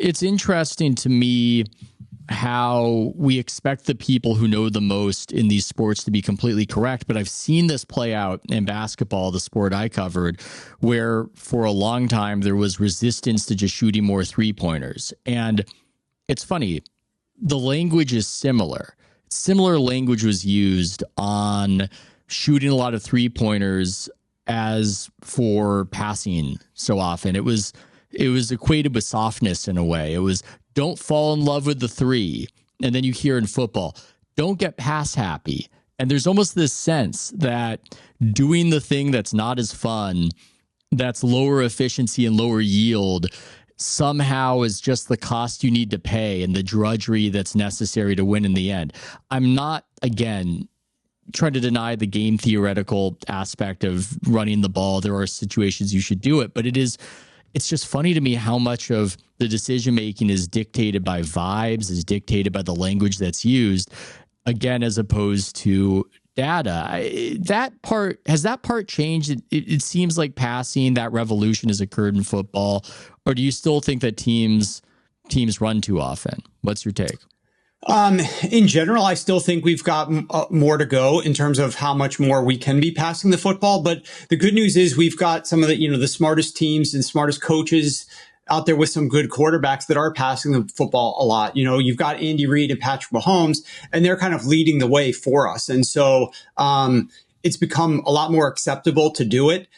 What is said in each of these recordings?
it's interesting to me how we expect the people who know the most in these sports to be completely correct. But I've seen this play out in basketball, the sport I covered, where for a long time there was resistance to just shooting more 3-pointers. And it's funny, the language is similar. Similar language was used on shooting a lot of 3-pointers as for passing so often. It was equated with softness in a way. It was, don't fall in love with the 3. And then you hear in football, don't get pass happy. And there's almost this sense that doing the thing that's not as fun, that's lower efficiency and lower yield, somehow is just the cost you need to pay and the drudgery that's necessary to win in the end. I'm not, again, trying to deny the game theoretical aspect of running the ball. There are situations you should do it, but it's just funny to me how much of the decision making is dictated by vibes, is dictated by the language that's used, again, as opposed to data. Has that part changed? It seems like passing, that revolution has occurred in football, or do you still think that teams run too often? What's your take? In general, I still think we've got more to go in terms of how much more we can be passing the football. But the good news is we've got some of the smartest teams and smartest coaches out there with some good quarterbacks that are passing the football a lot. You've got Andy Reid and Patrick Mahomes, and they're kind of leading the way for us. And so, it's become a lot more acceptable to do it.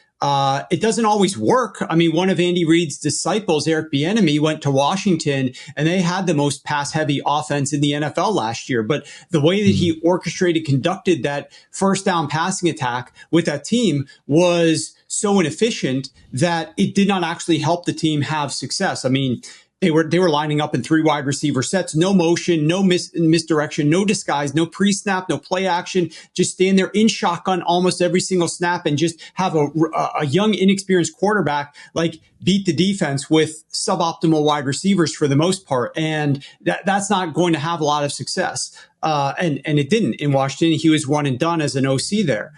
It doesn't always work. I mean, one of Andy Reid's disciples, Eric Bieniemy, went to Washington, and they had the most pass-heavy offense in the NFL last year. But the way that he conducted that first down passing attack with that team was so inefficient that it did not actually help the team have success. I mean, they were lining up in 3 wide receiver sets, no motion, no misdirection, no disguise, no pre-snap, no play action, just stand there in shotgun almost every single snap and just have a young, inexperienced quarterback beat the defense with suboptimal wide receivers for the most part. And that's not going to have a lot of success. And it didn't in Washington. He was one and done as an OC there.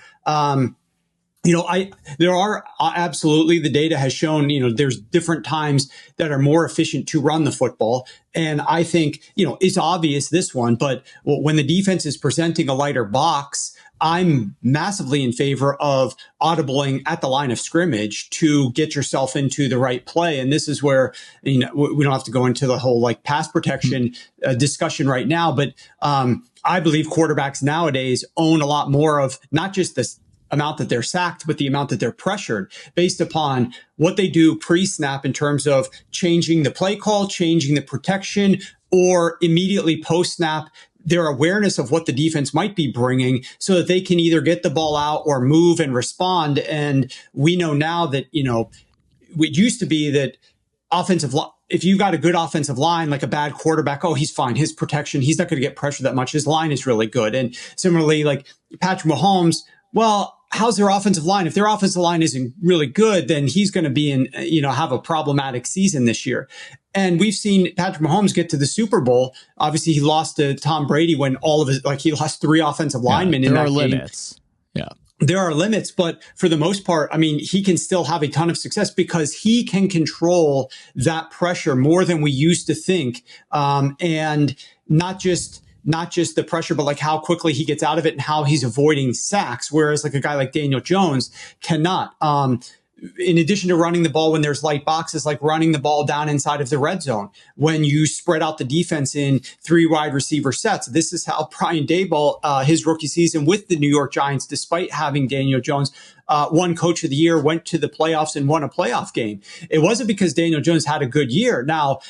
There are absolutely, the data has shown, there's different times that are more efficient to run the football. And I think, it's obvious this one, but when the defense is presenting a lighter box, I'm massively in favor of audibling at the line of scrimmage to get yourself into the right play. And this is where, we don't have to go into the whole pass protection discussion right now, but I believe quarterbacks nowadays own a lot more of not just this amount that they're sacked, but the amount that they're pressured based upon what they do pre-snap in terms of changing the play call, changing the protection, or immediately post-snap, their awareness of what the defense might be bringing so that they can either get the ball out or move and respond. And we know now that, it used to be that if you got a good offensive line, like a bad quarterback, he's fine. His protection, he's not going to get pressured that much. His line is really good. And similarly, Patrick Mahomes, how's their offensive line? If their offensive line isn't really good, then he's going to be have a problematic season this year. And we've seen Patrick Mahomes get to the Super Bowl. Obviously, he lost to Tom Brady when he lost 3 offensive linemen in that game. There are limits. Yeah. There are limits, but for the most part, I mean, he can still have a ton of success because he can control that pressure more than we used to think. And not just the pressure, but how quickly he gets out of it and how he's avoiding sacks. Whereas a guy like Daniel Jones cannot. In addition to running the ball when there's light boxes, running the ball down inside of the red zone, when you spread out the defense in 3 wide receiver sets. This is how Brian Daboll, his rookie season with the New York Giants, despite having Daniel Jones, won Coach of the Year, went to the playoffs and won a playoff game. It wasn't because Daniel Jones had a good year. Now,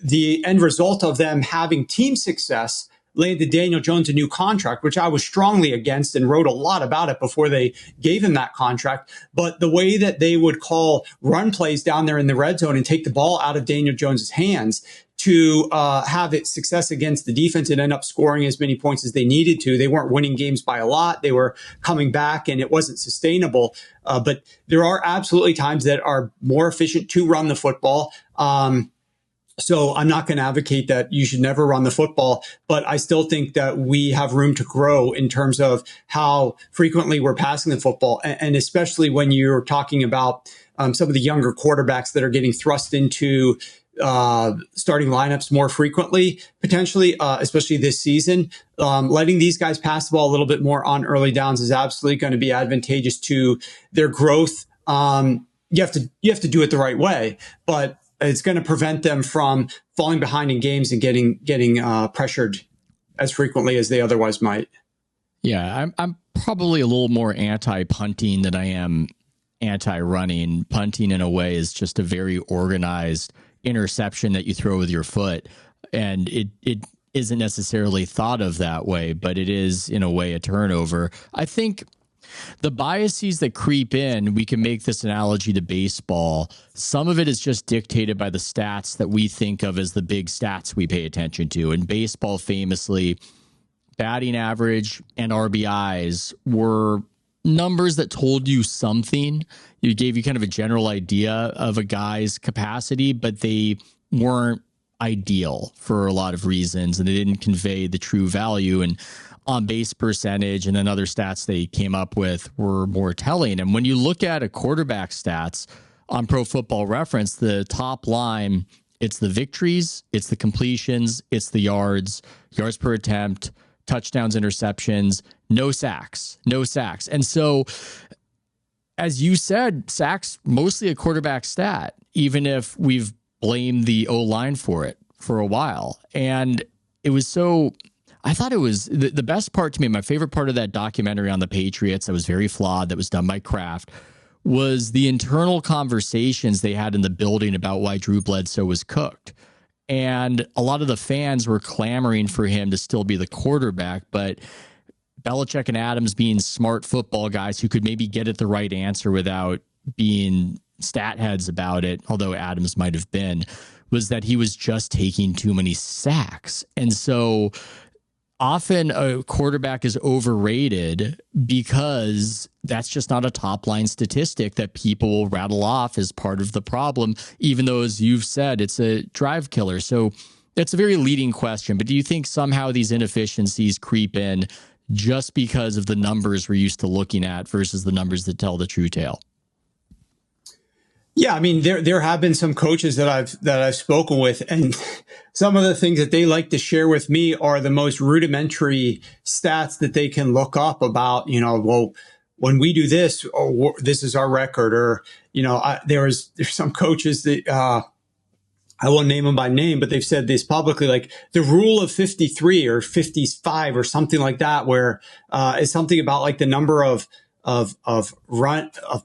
the end result of them having team success landed Daniel Jones a new contract, which I was strongly against and wrote a lot about it before they gave him that contract. But the way that they would call run plays down there in the red zone and take the ball out of Daniel Jones's hands to have it success against the defense and end up scoring as many points as they needed to. They weren't winning games by a lot. They were coming back and it wasn't sustainable. But there are absolutely times that are more efficient to run the football. So I'm not going to advocate that you should never run the football, but I still think that we have room to grow in terms of how frequently we're passing the football. And especially when you're talking about some of the younger quarterbacks that are getting thrust into starting lineups more frequently, potentially, especially this season. Letting these guys pass the ball a little bit more on early downs is absolutely going to be advantageous to their growth. You have to do it the right way, but it's going to prevent them from falling behind in games and getting pressured as frequently as they otherwise might. Yeah, I'm probably a little more anti-punting than I am anti-running. Punting, in a way, is just a very organized interception that you throw with your foot, and it isn't necessarily thought of that way, but it is, in a way, a turnover. I think the biases that creep in, we can make this analogy to baseball. Some of it is just dictated by the stats that we think of as the big stats we pay attention to. In baseball, famously, batting average and RBIs were numbers that told you something. It gave you kind of a general idea of a guy's capacity, but they weren't ideal for a lot of reasons, and they didn't convey the true value. And on base percentage and then other stats they came up with were more telling. And when you look at a quarterback stats on Pro Football Reference, the top line, it's the victories, it's the completions, it's the yards per attempt, touchdowns, interceptions, no sacks. And so, as you said, sacks mostly a quarterback stat, even if we've blamed the O-line for it for a while. And it was so, I thought it was the best part to me, my favorite part of that documentary on the Patriots that was very flawed, that was done by Kraft, was the internal conversations they had in the building about why Drew Bledsoe was cooked. And a lot of the fans were clamoring for him to still be the quarterback, but Belichick and Adams, being smart football guys who could maybe get at the right answer without being stat heads about it, although Adams might have been, was that he was just taking too many sacks. And so often a quarterback is overrated because that's just not a top line statistic that people will rattle off as part of the problem, even though, as you've said, it's a drive killer. So that's a very leading question. But do you think somehow these inefficiencies creep in just because of the numbers we're used to looking at versus the numbers that tell the true tale? Yeah, I mean, there have been some coaches that I've spoken with, and some of the things that they like to share with me are the most rudimentary stats that they can look up about, well, when we do this, or this is our record, or, there's some coaches that, I won't name them by name, but they've said this publicly, like the rule of 53 or 55 or something like that, where, it's something about like the number of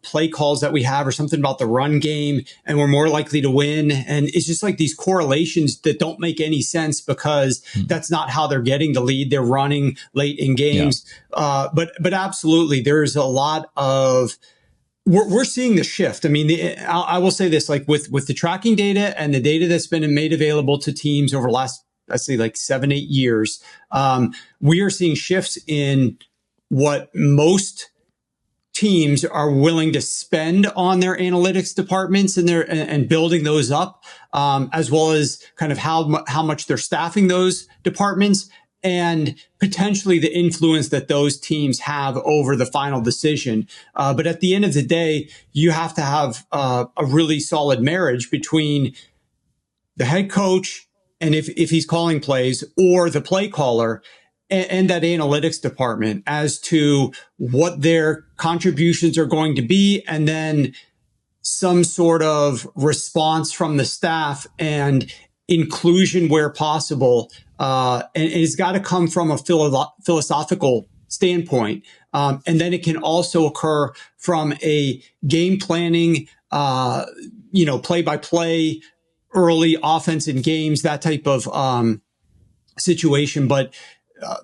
play calls that we have, or something about the run game, and we're more likely to win. And it's just like these correlations that don't make any sense, because that's not how they're getting the lead. They're running late in games. Yeah. But absolutely, there's a lot of, we're seeing the shift. I mean, I will say this, like with the tracking data and the data that's been made available to teams over the last, let's say, like 7-8 years, we are seeing shifts in what most teams are willing to spend on their analytics departments and building those up, as well as kind of how much they're staffing those departments, and potentially the influence that those teams have over the final decision. But at the end of the day, you have to have a really solid marriage between the head coach, and if he's calling plays, or the play caller, and that analytics department, as to what their contributions are going to be, and then some sort of response from the staff and inclusion where possible. And it's got to come from a philosophical standpoint. And then it can also occur from a game planning, play by play, early offense in games, that type of situation. But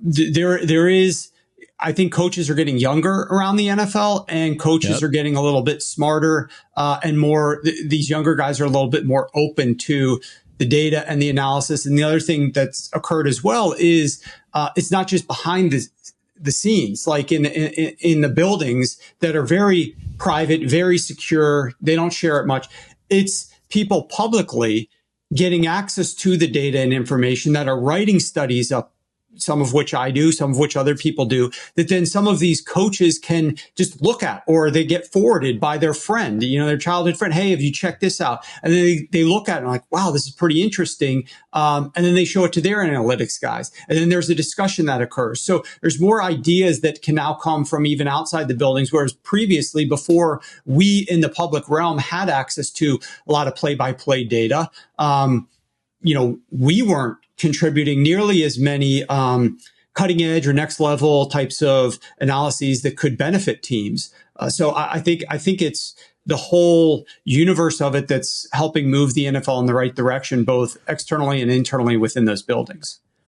there is, I think coaches are getting younger around the NFL, and coaches are getting a little bit smarter, and more, these younger guys are a little bit more open to the data and the analysis. And the other thing that's occurred as well is, it's not just behind the scenes, like in the buildings that are very private, very secure. They don't share it much. It's people publicly getting access to the data and information that are writing studies up some of which I do, some of which other people do, that then some of these coaches can just look at, or they get forwarded by their friend, their childhood friend. Hey, have you checked this out? And then they look at it and like, wow, this is pretty interesting. And then they show it to their analytics guys. And then there's a discussion that occurs. So there's more ideas that can now come from even outside the buildings, whereas previously, before we in the public realm had access to a lot of play-by-play data, we weren't contributing nearly as many cutting edge or next level types of analyses that could benefit teams. So I think it's the whole universe of it that's helping move the NFL in the right direction, both externally and internally within those buildings.